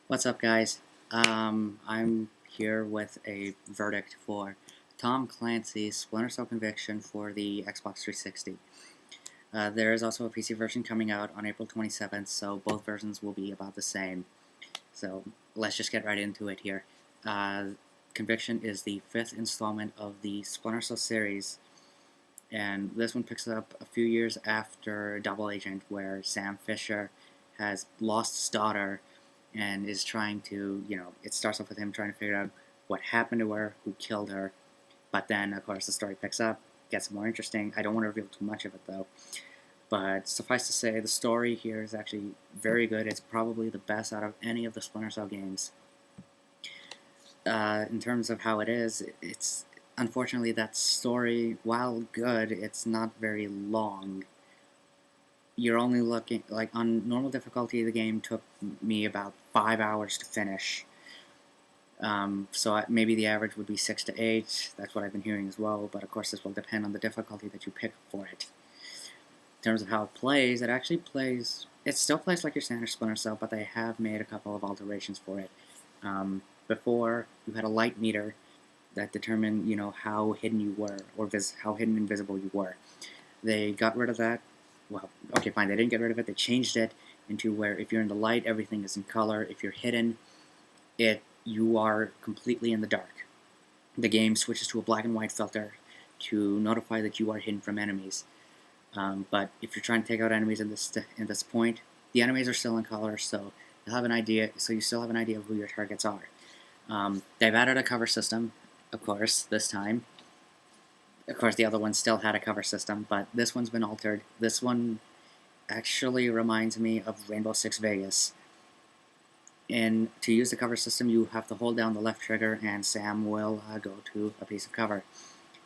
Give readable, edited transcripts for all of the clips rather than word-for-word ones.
What's up, guys? I'm here with a verdict for Tom Clancy's Splinter Cell Conviction for the Xbox 360. There is also a PC version coming out on April 27th, so both versions will be about the same. So let's just get right into it here. Uh, Conviction is the fifth installment of the Splinter Cell series, and this one picks up a few years after Double Agent, where Sam Fisher has lost his daughter and is trying to, it starts off with him trying to figure out what happened to her, who killed her. But then, of course, the story picks up, gets more interesting. I don't want to reveal too much of it, though. But suffice to say, the story here is actually very good. It's probably the best out of any of the Splinter Cell games. In terms of how it is, it's unfortunately that story, while good, it's not very long. You're only looking, like, on normal difficulty, the game took me about 5 hours to finish. So maybe the average would be 6 to 8. That's what I've been hearing as well, but of course this will depend on the difficulty that you pick for it. In terms of how it plays, it still plays like your standard Splinter Cell, but they have made a couple of alterations for it. Before, you had a light meter that determined, how hidden you were, or how hidden and visible you were. They got rid of that. Well, okay, fine, they didn't get rid of it. They changed it into where if you're in the light, everything is in color. If you're hidden, you are completely in the dark. The game switches to a black and white filter to notify that you are hidden from enemies. But if you're trying to take out enemies in this point, the enemies are still in color, so you'll have an idea. So you still have an idea of who your targets are. They've added a cover system, of course, this time. Of course, the other one still had a cover system, but this one's been altered. This one actually reminds me of Rainbow Six Vegas. And to use the cover system, you have to hold down the left trigger, and Sam will go to a piece of cover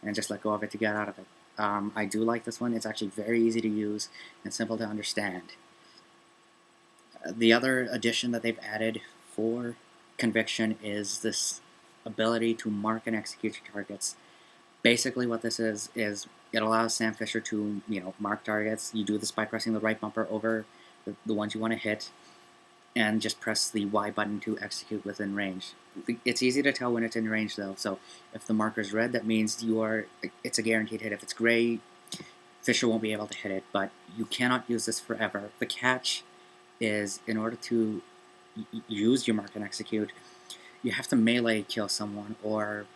and just let go of it to get out of it. I do like this one. It's actually very easy to use and simple to understand. The other addition that they've added for Conviction is this ability to mark and execute your targets. Basically, what this is it allows Sam Fisher to, mark targets. You do this by pressing the right bumper over the ones you want to hit, and just press the Y button to execute within range. It's easy to tell when it's in range, though, so if the marker's red, that means it's a guaranteed hit. If it's gray, Fisher won't be able to hit it, but you cannot use this forever. The catch is, in order to use your mark and execute, you have to melee kill someone, or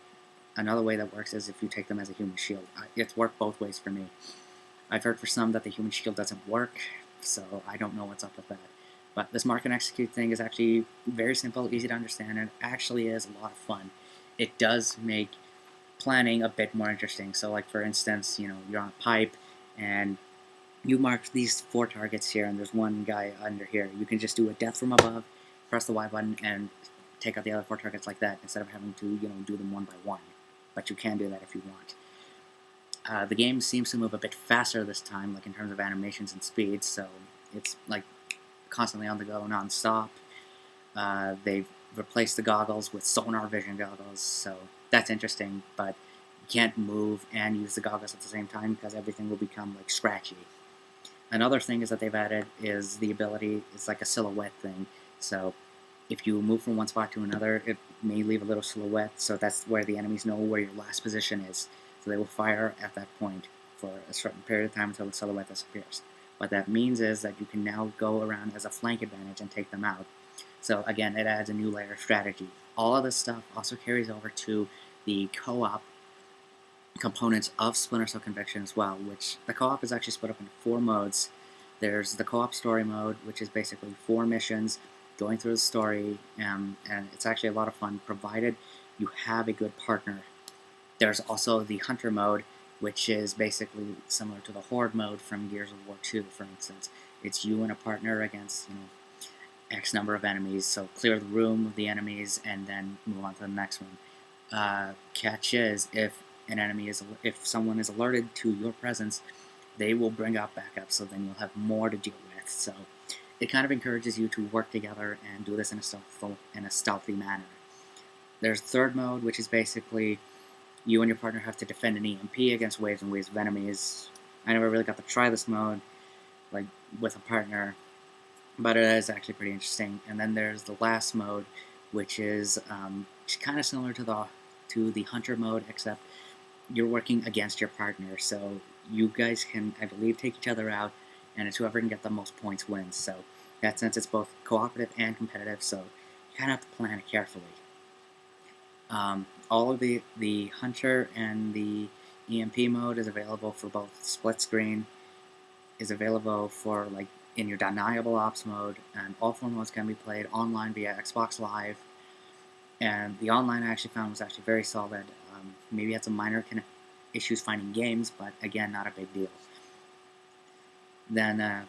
another way that works is if you take them as a human shield. It's worked both ways for me. I've heard for some that the human shield doesn't work, so I don't know what's up with that. But this mark and execute thing is actually very simple, easy to understand, and it actually is a lot of fun. It does make planning a bit more interesting. So, like, for instance, you're on a pipe, and you mark these 4 targets here, and there's one guy under here. You can just do a death from above, press the Y button, and take out the other 4 targets like that, instead of having to, do them one by one. But you can do that if you want. The game seems to move a bit faster this time, like in terms of animations and speed, so it's like constantly on the go, non-stop. They've replaced the goggles with sonar vision goggles, so that's interesting, but you can't move and use the goggles at the same time because everything will become like scratchy. Another thing is that they've added is the ability, it's like a silhouette thing, so if you move from one spot to another, it may leave a little silhouette, so that's where the enemies know where your last position is, so they will fire at that point for a certain period of time until the silhouette disappears. What that means is that you can now go around as a flank advantage and take them out. So again, it adds a new layer of strategy. All of this stuff also carries over to the co-op components of Splinter Cell Conviction as well, which the co-op is actually split up into 4 modes. There's the co-op story mode, which is basically 4 missions going through the story, and it's actually a lot of fun, provided you have a good partner. There's also the hunter mode, which is basically similar to the horde mode from Gears of War 2, for instance. It's you and a partner against, X number of enemies, so clear the room of the enemies and then move on to the next one. Catch is, if someone is alerted to your presence, they will bring out backup, so then you'll have more to deal with. So it kind of encourages you to work together and do this in a stealthy manner. There's third mode, which is basically you and your partner have to defend an EMP against waves and waves of enemies. I never really got to try this mode, like, with a partner. but it is actually pretty interesting. And then there's the last mode, which is kind of similar to the hunter mode, except you're working against your partner. So you guys can, I believe, take each other out, and it's whoever can get the most points wins. So in that sense, it's both cooperative and competitive. So you kind of have to plan it carefully. All of the hunter and the EMP mode is available for both split screen, is available for like in your deniable ops mode, and all four modes can be played online via Xbox Live. And the online I actually found was actually very solid. Maybe had some minor issues finding games, but again, not a big deal. Then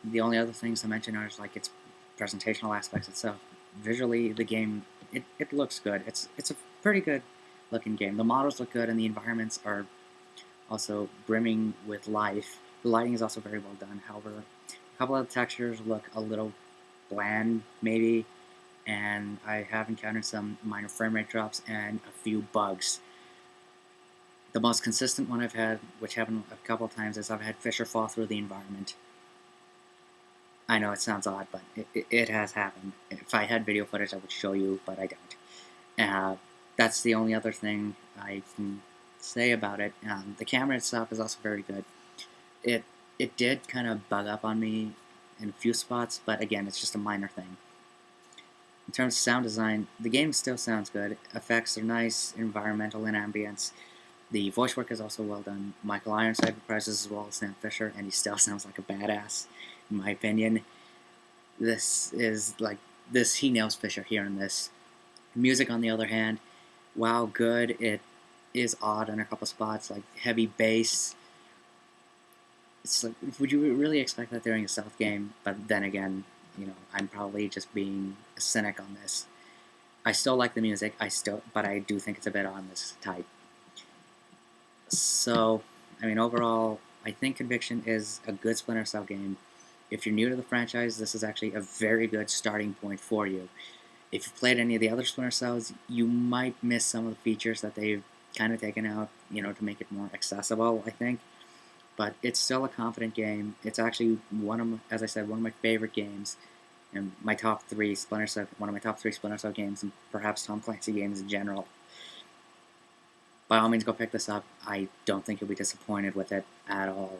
the only other things I mentioned are like its presentational aspects itself. Visually, the game it looks good. It's a pretty good looking game. The models look good, and the environments are also brimming with life. The lighting is also very well done. However, a couple of the textures look a little bland, maybe, and I have encountered some minor frame rate drops and a few bugs. The most consistent one I've had, which happened a couple of times, is I've had Fisher fall through the environment. I know it sounds odd, but it has happened. If I had video footage, I would show you, but I don't. That's the only other thing I can say about it. The camera itself is also very good. It it did kind of bug up on me in a few spots, but again, it's just a minor thing. In terms of sound design, the game still sounds good. Effects are nice, environmental and ambience. The voice work is also well done. Michael Ironside reprises as well as Sam Fisher, and he still sounds like a badass, in my opinion. This is like this. He nails Fisher here in this. Music, on the other hand, while good, it is odd in a couple spots, like heavy bass. It's like, would you really expect that during a stealth game? But then again, I'm probably just being a cynic on this. I still like the music. But I do think it's a bit on this type. So, I mean, overall, I think Conviction is a good Splinter Cell game. If you're new to the franchise, this is actually a very good starting point for you. If you've played any of the other Splinter Cells, you might miss some of the features that they've kind of taken out, to make it more accessible, I think. But it's still a confident game. It's actually as I said, one of my favorite games, and my top three Splinter Cell, one of my top three Splinter Cell games, and perhaps Tom Clancy games in general. By all means, go pick this up. I don't think you'll be disappointed with it at all.